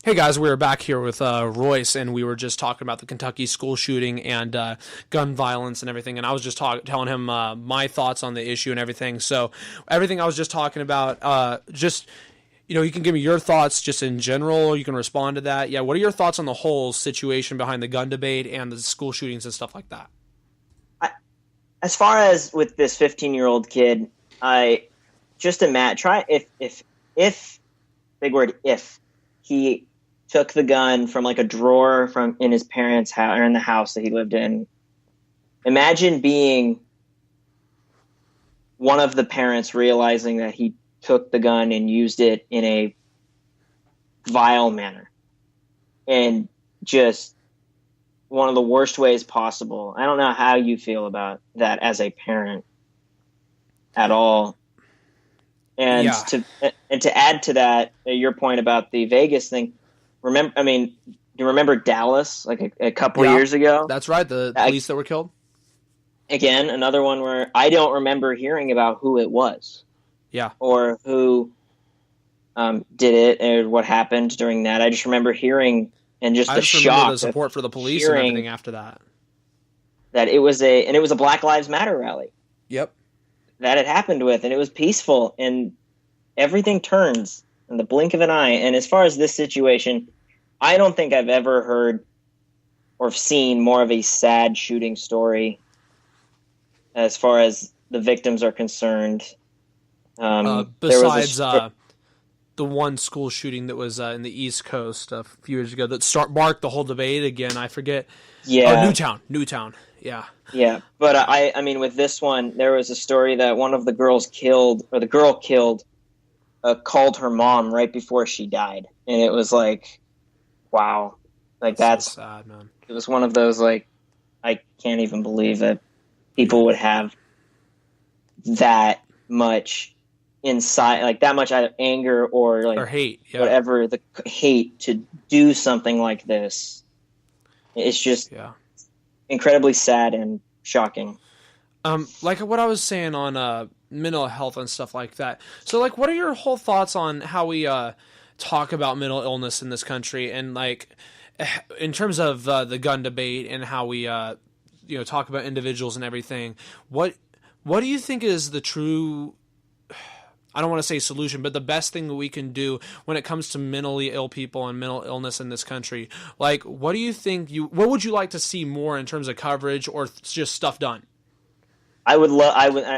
Hey guys, we were back here with Royce, and we were just talking about the Kentucky school shooting and gun violence and everything. And I was just telling him my thoughts on the issue and everything. So everything I was just talking about, you can give me your thoughts just in general. You can respond to that. Yeah, what are your thoughts on the whole situation behind the gun debate and the school shootings and stuff like that? I, as far as with this 15-year-old kid, I just imagine try if big word if he took the gun from like a drawer from in his parents' house or in the house that he lived in. Imagine being one of the parents realizing that he took the gun and used it in a vile manner and just one of the worst ways possible. I don't know how you feel about that as a parent at all. And Yeah, to add to that, your point about the Vegas thing, do you remember Dallas like a couple yeah, years ago? that's right. The I, police that were killed. Again, another one where I don't remember hearing about who it was Yeah, or who did it or what happened during that. I just remember hearing and just I the just remember the shock of support for the police and hearing everything after that. that it was a Black Lives Matter rally Yep. that it happened with, and it was peaceful, and everything turns in the blink of an eye. And as far as this situation, I don't think I've ever heard or seen more of a sad shooting story as far as the victims are concerned. There was Besides the one school shooting that was in the East Coast a few years ago that marked the whole debate again. I forget. Oh, yeah, Newtown. Yeah. yeah. But I mean, with this one, there was a story that one of the girls killed, or the girl killed, called her mom right before she died, and it was like, wow, like So sad, man. it was one of those like I can't even believe that people would have that much inside, like that much either anger or like Or hate. Yeah. whatever the hate to do something like this. It's just Yeah. incredibly sad and shocking. Like what I was saying on mental health and stuff like that. So, like, what are your whole thoughts on how we talk about mental illness in this country, and like in terms of the gun debate and how we talk about individuals and everything? What do you think is the true? I don't want to say solution, but the best thing that we can do when it comes to mentally ill people and mental illness in this country. Like, what do you think what would you like to see more in terms of coverage or just stuff done? I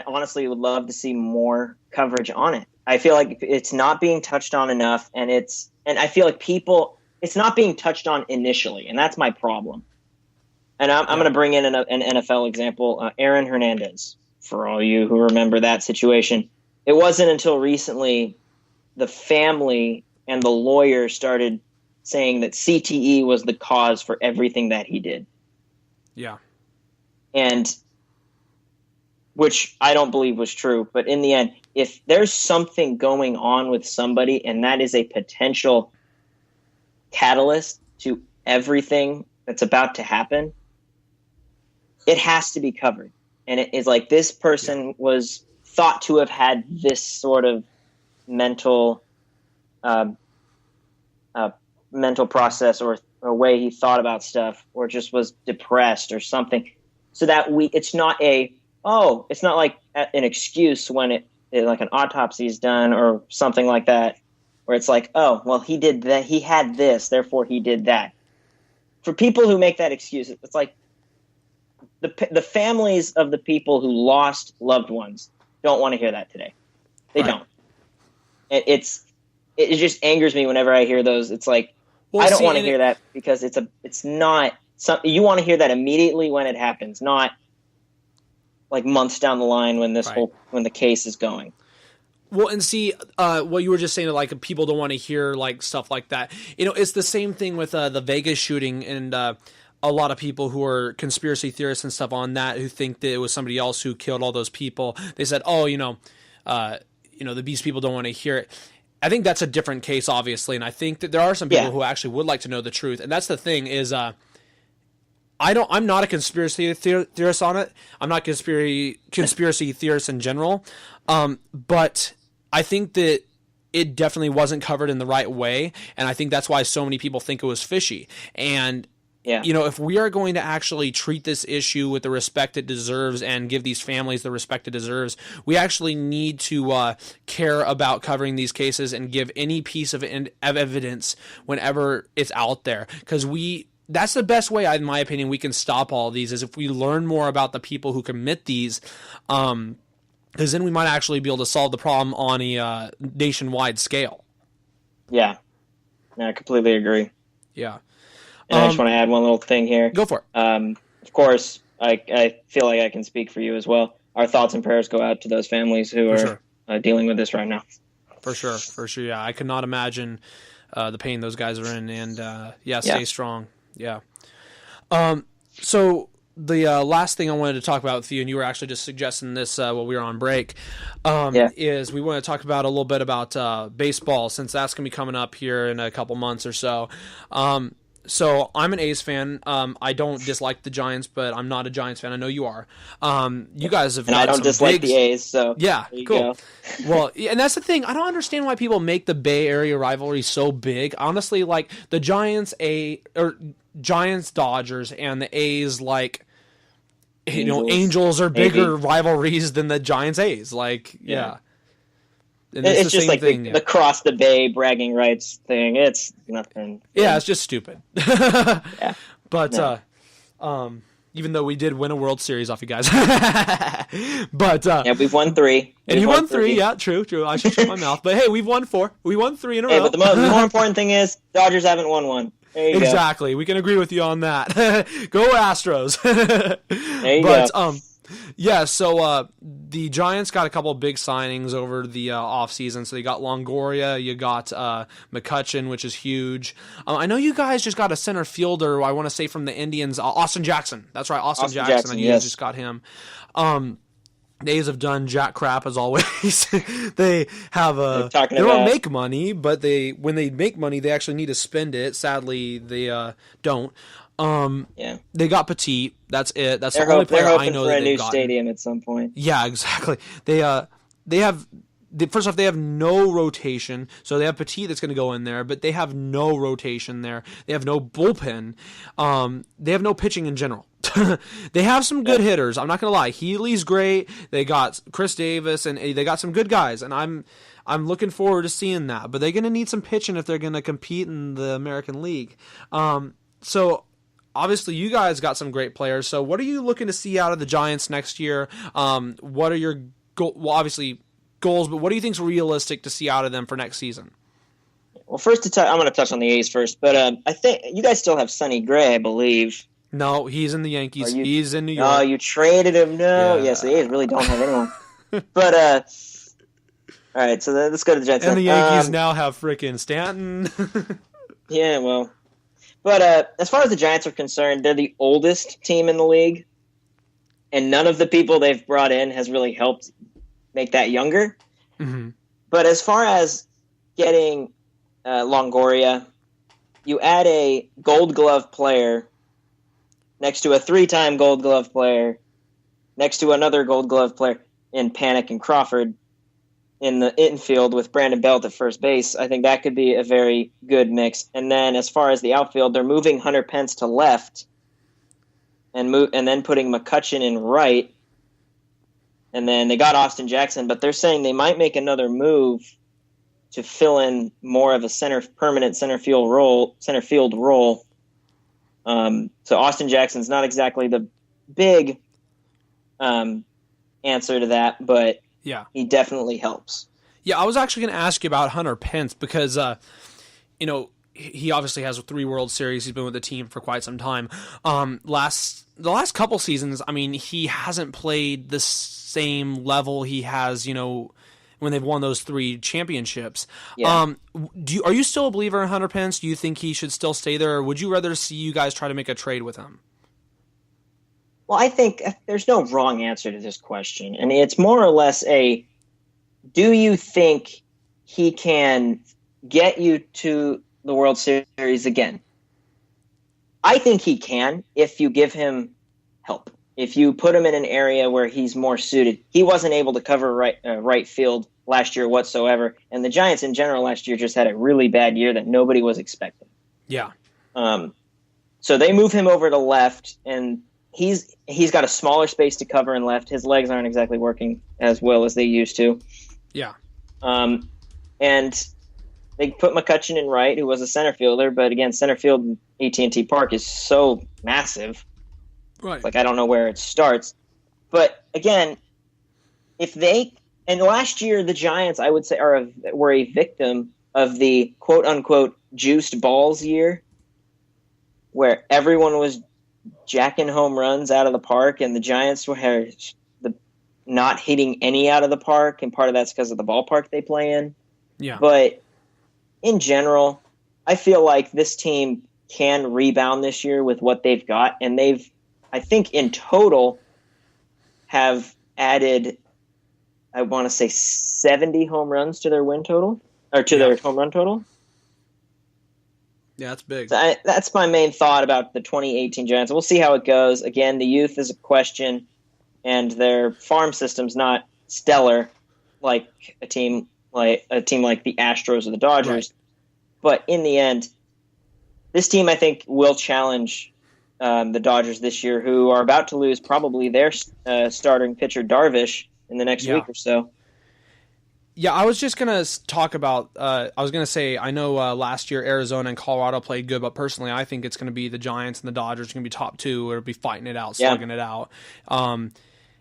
honestly would love to see more coverage on it. I feel like it's not being touched on enough, and I feel like it's not being touched on initially, and that's my problem. And I'm going to bring in an NFL example, Aaron Hernandez, for all you who remember that situation. It wasn't until recently the family and the lawyer started saying that CTE was the cause for everything that he did. Yeah. And which I don't believe was true. But in the end, if there's something going on with somebody and that is a potential catalyst to everything that's about to happen, it has to be covered. And it is like this person was thought to have had this sort of mental mental process or way he thought about stuff, or just was depressed or something, so that it's not like an excuse when it like an autopsy is done or something like that, where it's like, oh, well, he did that, he had this, therefore he did that. For people who make that excuse, it's like the families of the people who lost loved ones don't want to hear that today. They Right. don't. It just angers me whenever I hear those. It's like, Well, I don't see, want to hear that, because it's not something you want to hear that immediately when it happens, not like months down the line when Right. when the case is going. Well, and see, what you were just saying, like people don't want to hear like stuff like that. It's the same thing with the Vegas shooting, and a lot of people who are conspiracy theorists and stuff on that who think that it was somebody else who killed all those people. They said, "Oh, these people don't want to hear it." I think that's a different case, obviously, and I think that there are some people Yeah. who actually would like to know the truth. And that's the thing is, I'm not a conspiracy theorist on it. I'm not conspiracy theorist in general, but I think that it definitely wasn't covered in the right way, and I think that's why so many people think it was fishy. And if we are going to actually treat this issue with the respect it deserves and give these families the respect it deserves, we actually need to care about covering these cases and give any piece of evidence whenever it's out there, because that's the best way, in my opinion, we can stop all of these, is if we learn more about the people who commit these, because then we might actually be able to solve the problem on a nationwide scale. Yeah, I completely agree. Yeah. And I just want to add one little thing here. Go for it. Of course, I feel like I can speak for you as well. Our thoughts and prayers go out to those families who are dealing with this right now. For sure. Yeah, I could not imagine the pain those guys are in, and stay strong. Yeah. So the last thing I wanted to talk about with you, and you were actually just suggesting this while we were on break, is we want to talk about a little bit about baseball, since that's going to be coming up here in a couple months or so. So I'm an A's fan. I don't dislike the Giants, but I'm not a Giants fan. I know you are. You guys have. And I don't dislike the A's, so yeah, cool. Well, and that's the thing. I don't understand why people make the Bay Area rivalry so big. Honestly, like the Giants Dodgers and the A's, like Angels are bigger rivalries than the Giants A's. Like yeah. And it's just like the cross the bay bragging rights thing. It's nothing. Yeah, it's just stupid. Yeah. But even though we did win a World Series off you guys. But we've won 3. And you won 3, yeah, true. I should shut my mouth. But hey, we've won 4. We won 3 in a row. But the more important thing is Dodgers haven't won 1. There you exactly. go. We can agree with you on that. Go Astros. There you go. Yeah, so the Giants got a couple of big signings over the offseason. So they got Longoria, you got McCutchen, which is huge. I know you guys just got a center fielder, I want to say from the Indians, Austin Jackson. That's right, Austin Jackson. You just got him. The A's have done jack crap as always. They have they don't make money, but when they make money, they actually need to spend it. Sadly, they don't. They got Petit. That's it. That's the only player I know that they've gotten. They're hoping for a new stadium at some point. Yeah, exactly. They have. First off, they have no rotation, so they have Petit that's going to go in there, but they have no rotation there. They have no bullpen. They have no pitching in general. They have some good hitters. I'm not going to lie. Healy's great. They got Chris Davis, and they got some good guys, and I'm looking forward to seeing that. But they're going to need some pitching if they're going to compete in the American League. So obviously, you guys got some great players. So what are you looking to see out of the Giants next year? What are your obviously goals, but what do you think is realistic to see out of them for next season? Well, first I'm going to touch on the A's first, but I think you guys still have Sonny Gray, I believe. No, he's in the Yankees. He's in New York. Oh, you traded him? No. Yes, the A's really don't have anyone. But all right, so let's go to the Giants. And the Yankees now have frickin' Stanton. Yeah, well. But as far as the Giants are concerned, they're the oldest team in the league, and none of the people they've brought in has really helped make that younger. Mm-hmm. But as far as getting Longoria, you add a Gold Glove player next to a 3-time Gold Glove player, next to another Gold Glove player in Panic and Crawford in the infield with Brandon Belt at first base. I think that could be a very good mix. And then as far as the outfield, they're moving Hunter Pence to left and then putting McCutchen in right. And then they got Austin Jackson, but they're saying they might make another move to fill in more of a permanent center field role. So Austin Jackson's not exactly the big answer to that, but yeah, he definitely helps. Yeah, I was actually going to ask you about Hunter Pence because, he obviously has 3 World Series. He's been with the team for quite some time. The last couple seasons, I mean, he hasn't played the same level he has, when they've won those 3 championships. Yeah. Are you still a believer in Hunter Pence? Do you think he should still stay there, or would you rather see you guys try to make a trade with him? Well, I think there's no wrong answer to this question, and it's more or less do you think he can get you to the World Series again? I think he can if you give him help. if you put him in an area where he's more suited, he wasn't able to cover right field last year whatsoever. And the Giants in general last year just had a really bad year that nobody was expecting. Yeah. So they move him over to left, and he's got a smaller space to cover in left. His legs aren't exactly working as well as they used to. Yeah. And they put McCutcheon in right, who was a center fielder, but again, center field in AT&T Park is so massive. Right. Like, I don't know where it starts. But again, and last year the Giants, I would say, were a victim of the quote unquote juiced balls year, where everyone was jacking home runs out of the park, and the Giants were not hitting any out of the park, and part of that's because of the ballpark they play in. Yeah. But in general, I feel like this team can rebound this year with what they've got, and they've, I think, in total have added, I want to say 70 home runs to their win total, or to their home run total. Yeah, that's big. So that's my main thought about the 2018 Giants. We'll see how it goes. Again, the youth is a question, and their farm system's not stellar like a team like the Astros or the Dodgers. Right. But in the end, this team, I think, will challenge the Dodgers this year, who are about to lose probably their starting pitcher Darvish in the next week or so. Yeah, I was just going to talk about I was going to say, I know last year Arizona and Colorado played good, but personally I think it's going to be the Giants and the Dodgers are going to be top two. It'll be fighting it out, slugging it out.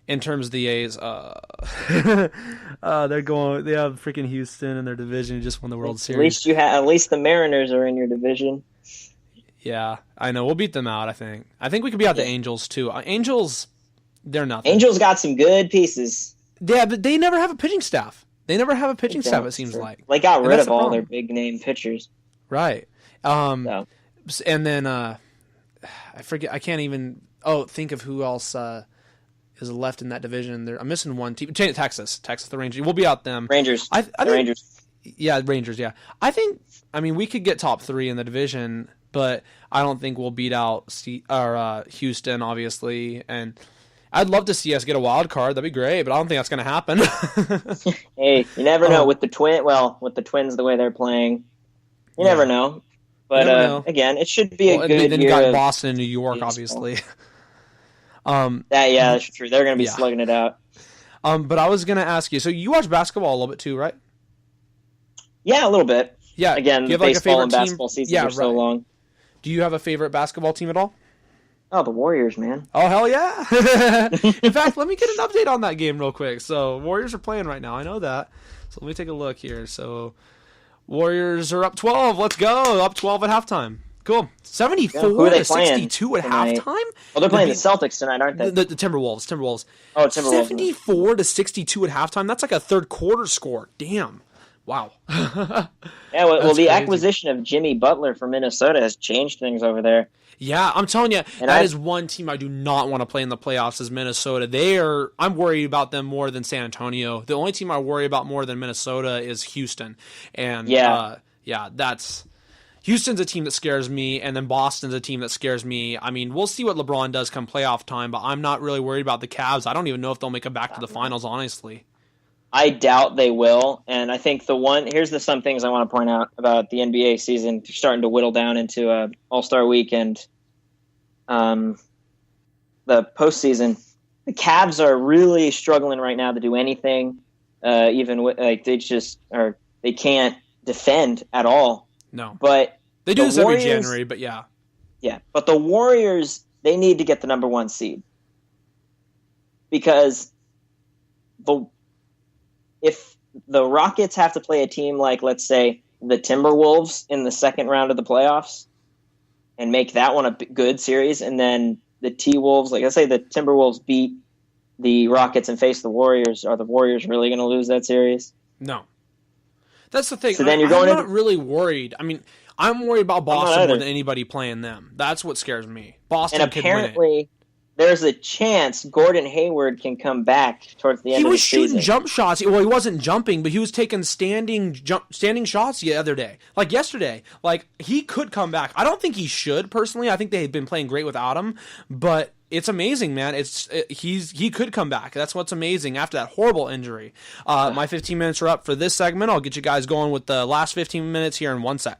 In terms of the A's, they have freaking Houston in their division, who just won the World Series. At least the Mariners are in your division. Yeah, I know. We'll beat them out, I think. I think we could beat out the Angels, too. Angels, they're nothing. Angels got some good pieces. Yeah, but they never have a pitching staff. Staff, it seems like. They got rid of all their big-name pitchers. Right. And then, I forget, I can't even think of who else is left in that division. I'm missing one team. Texas, the Rangers. We'll be out them. Rangers. Rangers. Yeah, Rangers, yeah. I mean, we could get top three in the division, but I don't think we'll beat out Houston, obviously. And I'd love to see us get a wild card. That'd be great, but I don't think that's going to happen. Hey, you never know with the Twins the way they're playing. You never know. But again, it should be a good year. Then you got Boston and New York, obviously. That's true. They're going to be slugging it out. But I was going to ask you, so you watch basketball a little bit too, right? Yeah, a little bit. Yeah. Again, the baseball and basketball seasons are so long. Do you have a favorite basketball team at all? Oh, the Warriors, man. Oh, hell yeah. In fact, let me get an update on that game real quick. So, Warriors are playing right now. I know that. So, let me take a look here. So, Warriors are up 12. Let's go. Up 12 at halftime. Cool. 74-62 at halftime? Well, they're playing the Celtics tonight, aren't they? The Timberwolves. Oh, Timberwolves. 74-62 at halftime? That's like a third quarter score. Damn. Wow. Yeah, well, the acquisition of Jimmy Butler from Minnesota has changed things over there. Yeah, I'm telling you, that is one team I do not want to play in the playoffs is Minnesota. I'm worried about them more than San Antonio. The only team I worry about more than Minnesota is Houston. And that's Houston's a team that scares me, and then Boston's a team that scares me. I mean, we'll see what LeBron does come playoff time, but I'm not really worried about the Cavs. I don't even know if they'll make it back to the finals, honestly. I doubt they will, and I think here's some things I want to point out about the NBA season starting to whittle down into All-Star Weekend. The postseason, the Cavs are really struggling right now to do anything. Even with, they can't defend at all. No, but they do this every January. But yeah. But the Warriors, they need to get the number one seed because if the Rockets have to play a team like, let's say, the Timberwolves in the second round of the playoffs and make that one a good series, and then the T-Wolves, like let's say the Timberwolves beat the Rockets and face the Warriors, are the Warriors really going to lose that series? No. That's the thing. So then I'm not really worried. I mean, I'm worried about Boston more than anybody playing them. That's what scares me. Boston could win it. And apparently, there's a chance Gordon Hayward can come back towards the end of the season. He was shooting jump shots. Well, he wasn't jumping, but he was taking standing shots the other day. Like yesterday. Like, he could come back. I don't think he should, personally. I think they had been playing great without him. But it's amazing, man. He could come back. That's what's amazing after that horrible injury. My 15 minutes are up for this segment. I'll get you guys going with the last 15 minutes here in 1 sec.